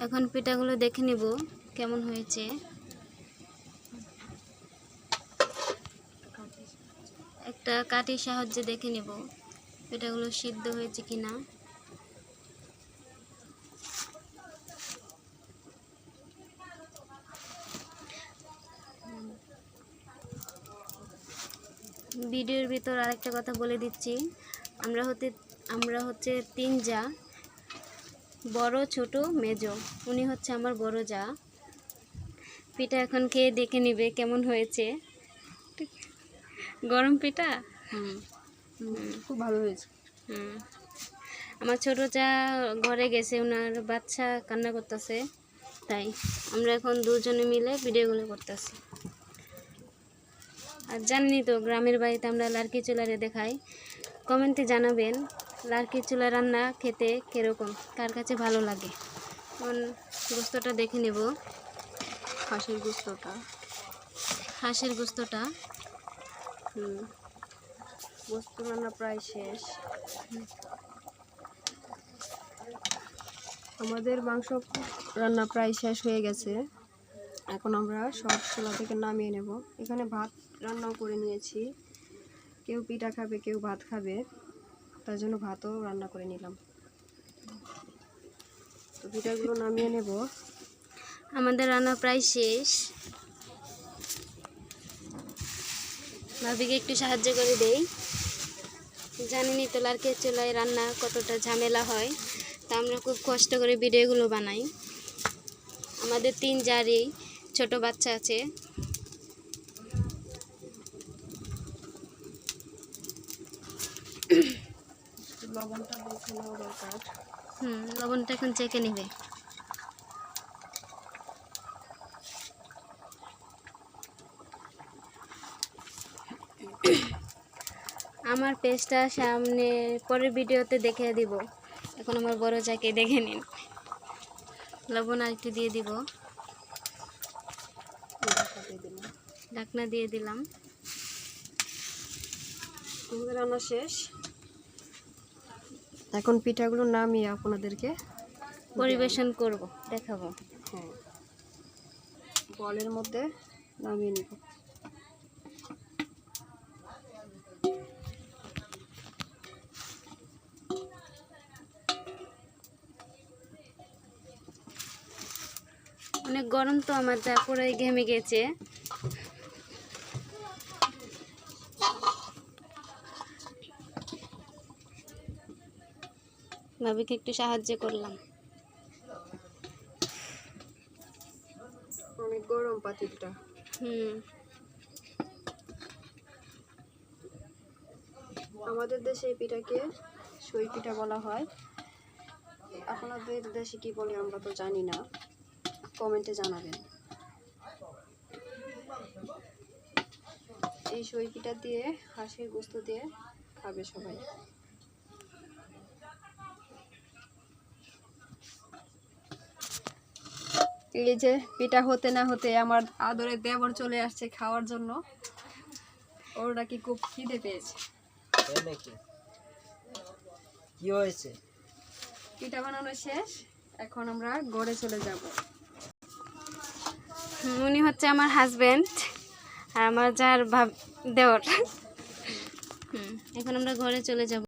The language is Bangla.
এখন পিঠাগুলো দেখে নিব কেমন হয়েছে। একটা কাঠির সাহায্যে দেখে নেব পিঠাগুলো সিদ্ধ হয়েছে কিনা। ভিডিওর ভিতর আরেকটা কথা বলে দিচ্ছি, আমরা হচ্ছে 3 জা, বড় ছোট মেজো। উনি হচ্ছে আমার বড় জা। পিঠা এখন খেয়ে দেখে নিবে কেমন হয়েছে। গরম পিঠা খুব ভালো হয়েছে। আমার ছোট জা ঘরে গেছে, ওনার বাচ্চা কান্না করতেছে, তাই আমরা এখন দুজনে মিলে ভিডিওগুলো করতেছি। আর জানেনই তো গ্রামের বাড়িতে আমরা লার্কি চুলারে দেখাই। কমেন্টে জানাবেন লার্কি চুলা রান্না খেতে কীরকম, কার কাছে ভালো লাগে। এখন গোস্তটা দেখে নেব। হাঁসের গোস্তটা গোস্ত রান্না প্রায় শেষ। আমাদের মাংস রান্না প্রায় শেষ হয়ে গেছে। এখন আমরা সব চুলা থেকে নামিয়ে নেব। এখানে ভাত রান্নাও করে নিয়েছি। কেউ পিঠা খাবে, কেউ ভাত খাবে, তার জন্য ভাতও রান্না করে নিলাম। তো পিঠাগুলো নামিয়ে নেব। আমাদের রান্না প্রায় শেষ। ভাবিকে একটু সাহায্য করে দেই। জানেনই তো লার্কি চুলায় রান্না কতটা ঝামেলা হয়, তা আমরা খুব কষ্ট করে ভিডিওগুলো বানাই। আমাদের 3 জারই ছোট বাচ্চা আছে। লবণটা দেখে নেওয়া দরকার। লবণটা এখন চেখে নেবে। আমার পেজটা সামনে পরের ভিডিওতে দেখে দিব। এখন আমার বড় যাকে দেখে নিন। লবণ আর একটু দিয়ে দিব, ঢাকনা দিয়ে দিলাম। আমাদের রান্না শেষ। এখন পিঠাগুলো নামিয়ে আপনাদেরকে পরিবেশন করব, দেখাবো। হ্যাঁ, বলের মধ্যে নামিয়ে নিব। অনেক গরম তো, আমার যা পুরো ঘেমে গেছে। ভাবিকে একটু সাহায্য করলাম। অনেক গরম পাতিলটা। আমাদের দেশে এই পিঠাকে সই পিঠা বলা হয়। আপনাদের দেশে কি বলে আমরা তো জানি না, কমেন্টে জানাবেন। এই সই পিঠা দিয়ে হাঁসের গোস্ত দিয়ে খাবে সবাই। এই যে পিঠা হতে না হতে আমার আদরের দেবর চলে আসছে খাওয়ার জন্য। ওর নাকি খুব খিদে পেয়েছে। কি হয়েছে? পিঠা বানানো শেষ, এখন আমরা ঘরে চলে যাব। উনি হচ্ছে আমার হাজবেন্ড আর আমার যার দেওর। এখন আমরা ঘরে চলে যাব।